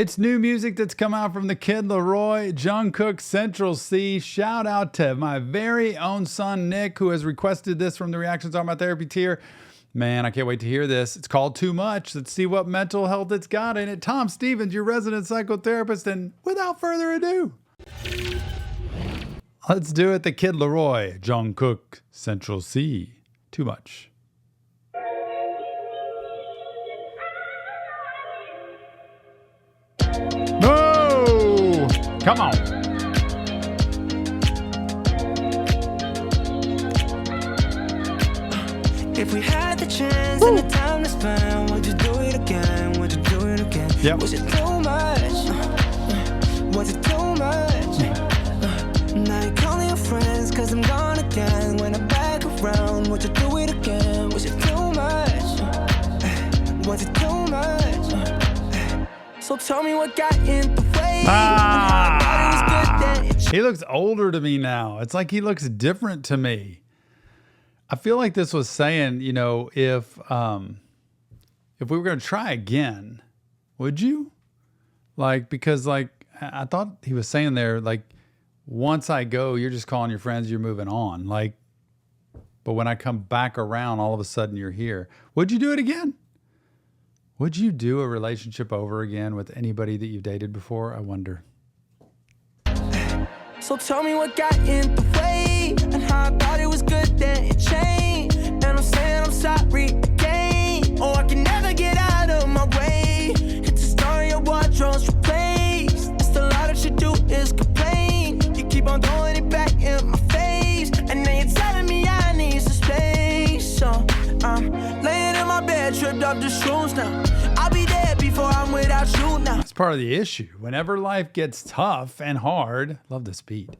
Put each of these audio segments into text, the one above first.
It's new music that's come out from the kid LAROI, Jungkook, Central C. Shout out to my very own son, Nick, who has requested this from the Reactions on My Therapy tier. Man, I can't wait to hear this. It's called Too Much. Let's see what mental health it's got in it. Tom Stevens, your resident psychotherapist, and without further ado, let's do it. The kid LAROI, Jungkook, Central C. Too Much. No! Come on. If we had the chance and the time to spend, would you do it again? Would you do it again? Yep. Was it too much? Was it too much? Now you're calling your friends cause I'm gone again. When I'm back around, would you do it again? Was it too much? Was it too much? So tell me what got in the way. He looks older to me now. It's like he looks different to me. I feel like this was saying, you know, if we were going to try again, would you? Like, because like, I thought he was saying there, like, once I go, you're just calling your friends, you're moving on. Like, but when I come back around, all of a sudden you're here. Would you do it again? Would you do a relationship over again with anybody that you've dated before? I wonder. So tell me what got in the way, and how I thought it was good, then it changed. And I'm saying I'm sorry again. Oh, I can never get out of my way. It's a story of wardrobes replaced. It's the lot that you do is complain. You keep on throwing it back in my face, and then you're telling me I need some space. So I'm laying in my bed, tripped off the shoes now. I'll be dead before I'm without you now. That's part of the issue. Whenever life gets tough and hard, love this beat.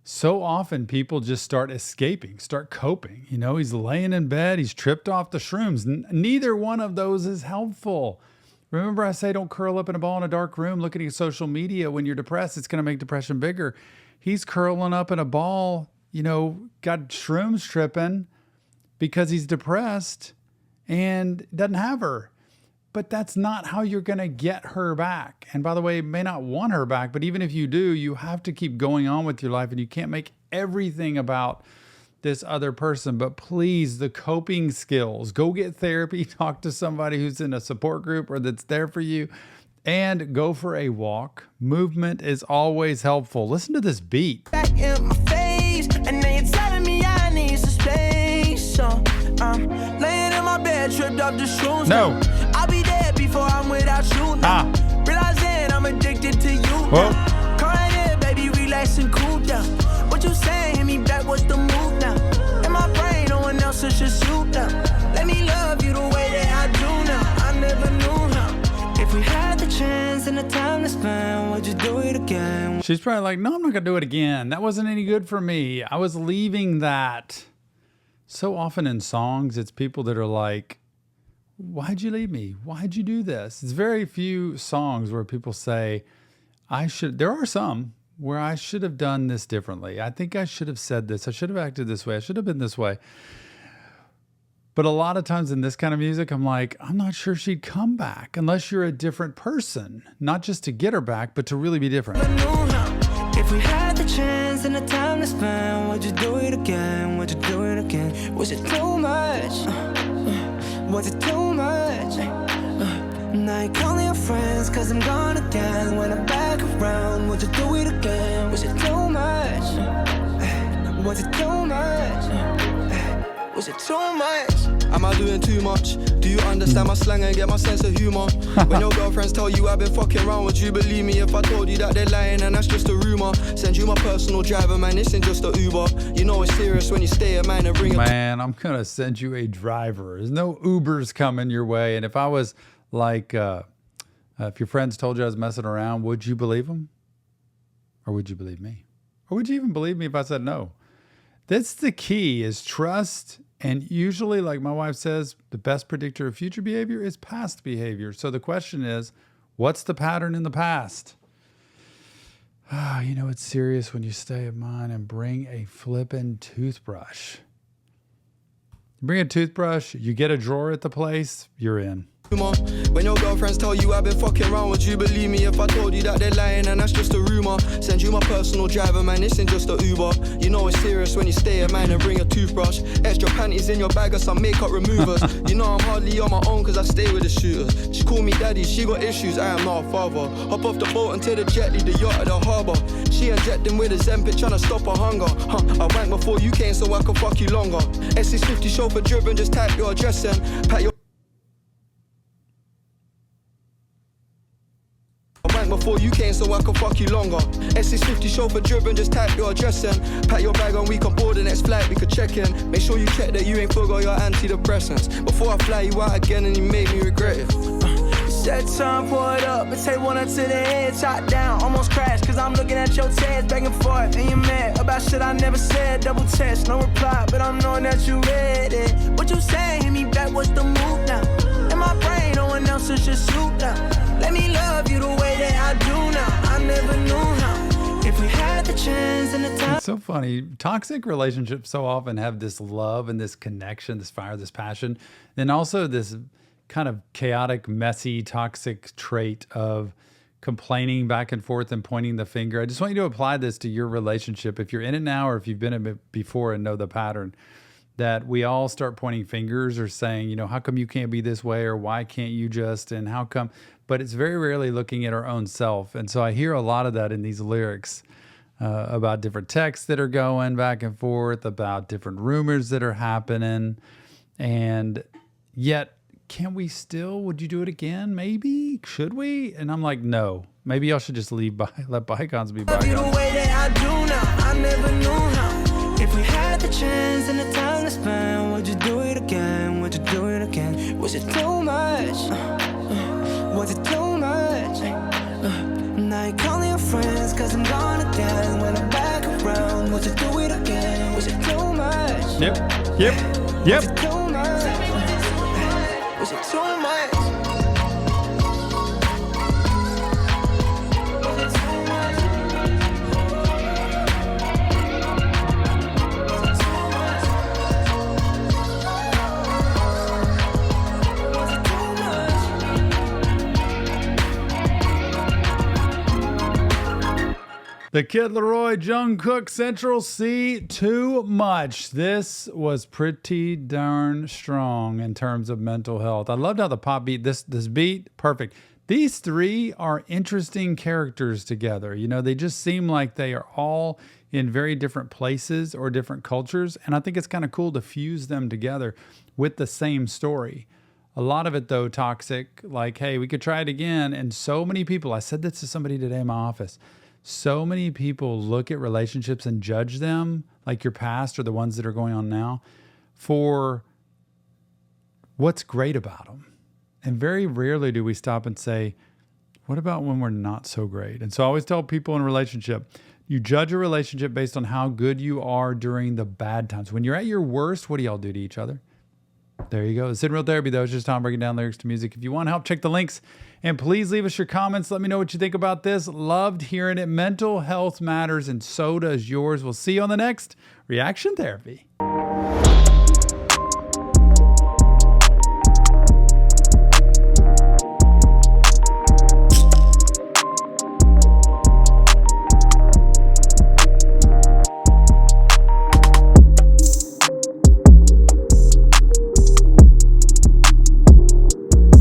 So often people just start escaping, start coping. You know, he's laying in bed, he's tripped off the shrooms. Neither one of those is helpful. Remember I say don't curl up in a ball in a dark room looking at social media. When you're depressed, it's going to make depression bigger. He's curling up in a ball, you know, got shrooms tripping because he's depressed and doesn't have her. But that's not how you're going to get her back. And by the way, you may not want her back, but even if you do, you have to keep going on with your life, and you can't make everything about this other person. But please, the coping skills, go get therapy, talk to somebody who's in a support group or that's there for you, and go for a walk. Movement is always helpful. Listen to this beat. Back in my face, and then you're telling me I need some space. So I'm laying in my bed, tripped off the shoes. No. I'll be dead before I'm without you now. Realizing I'm addicted to you Whoa. now. Come right in, baby, relax and cool down. What you saying? Hit me back, what's the move now? In my brain, no one else, it's just you now. Let me love you the way that I do now. I never knew how. If we had the chance and the time to spend, would you do it again? She's probably like, no, I'm not going to do it again. That wasn't any good for me. I was leaving that. So often in songs, it's people that are like, why'd you leave me? Why'd you do this? It's very few songs where people say, there are some where I should have done this differently. I think I should have said this. I should have acted this way. I should have been this way. But a lot of times in this kind of music, I'm like, I'm not sure she'd come back unless you're a different person, not just to get her back, but to really be different. If we had the chance and the time to spend, would you do it again? Would you do it again? Was it too much? Was it too much? Now you're calling your friends cause I'm gone again. When I'm back around, would you do it again? Was it too much? Was it too much? Was it too much? Am I doing too much? Do you understand my slang and get my sense of humor? When your girlfriends tell you I've been fucking around, would you believe me if I told you that they're lying and that's just a rumor? Send you my personal driver, man, this ain't just a Uber. You know it's serious when you stay at mine and bring it. Man, I'm going to send you a driver. There's no Ubers coming your way. And if I was like, if your friends told you I was messing around, would you believe them? Or would you believe me? Or would you even believe me if I said no? That's the key, is trust. And usually, like my wife says, the best predictor of future behavior is past behavior. So the question is, what's the pattern in the past? You know, it's serious when you stay at mine and bring a flippin' toothbrush. You bring a toothbrush, you get a drawer at the place, you're in. When your girlfriends tell you I've been fucking around, would you believe me if I told you that they're lying and that's just a rumor? Send you my personal driver, man, this ain't just a Uber. You know it's serious when you stay at mine and bring a toothbrush. Extra panties in your bag or some makeup removers. You know I'm hardly on my own cause I stay with the shooters. She call me daddy, she got issues, I am not a father. Hop off the boat until the jetty, the yacht at the harbour. She injecting with a Zempic tryna stop her hunger. I wank before you came so I could fuck you longer. S650 chauffeur driven, just type your address in. Pat your before you came so I could fuck you longer. S650 chauffeur driven, just type your address in. Pack your bag and we can board the next flight, we could check in. Make sure you check that you ain't forgot your antidepressants before I fly you out again and you made me regret it. Set time, pour it up, and take one up to the head, top down, almost crash, cause I'm looking at your tears back and forth, and you're mad about shit I never said, double text, no reply, but I'm knowing that you read it. What you saying, hit me back, what's the move now? In my brain, no one else is just shoot now. Let me love you the way that I do now, I never knew how. If we had the chance and the time. It's so funny. Toxic relationships so often have this love and this connection, this fire, this passion, then also this kind of chaotic, messy, toxic trait of complaining back and forth and pointing the finger. I just want you to apply this to your relationship. If you're in it now or if you've been in it before and know the pattern, that we all start pointing fingers or saying, you know, how come you can't be this way or why can't you just, and how come? But it's very rarely looking at our own self. And so I hear a lot of that in these lyrics about different texts that are going back and forth, about different rumors that are happening. And yet, can we still, would you do it again? Maybe, should we? And I'm like, no, maybe y'all should just let bygones be bygones. The way that I do now, I never knew how. If we had the chance and the time to spend, would you do it again? Would you do it again? Was it too much? Was it too much? Now you're calling your friends cause I'm gone again. When I'm back around, would you do it again? Was it too much? Yep. Was it too much? Was it too much? The Kid LAROI, Jungkook, Central C, too much. This was pretty darn strong in terms of mental health. I loved how the pop beat, this beat, perfect. These three are interesting characters together. You know, they just seem like they are all in very different places or different cultures. And I think it's kind of cool to fuse them together with the same story. A lot of it, though, toxic, like, hey, we could try it again. And so many people, I said this to somebody today in my office, so many people look at relationships and judge them, like your past or the ones that are going on now, for what's great about them. And very rarely do we stop and say, what about when we're not so great? And so I always tell people in a relationship, you judge a relationship based on how good you are during the bad times. When you're at your worst, what do y'all do to each other? There you go. It's In Real Therapy, though. It's just Tom breaking down lyrics to music. If you want help, check the links. And please leave us your comments. Let me know what you think about this. Loved hearing it. Mental health matters, and so does yours. We'll see you on the next Reaction Therapy.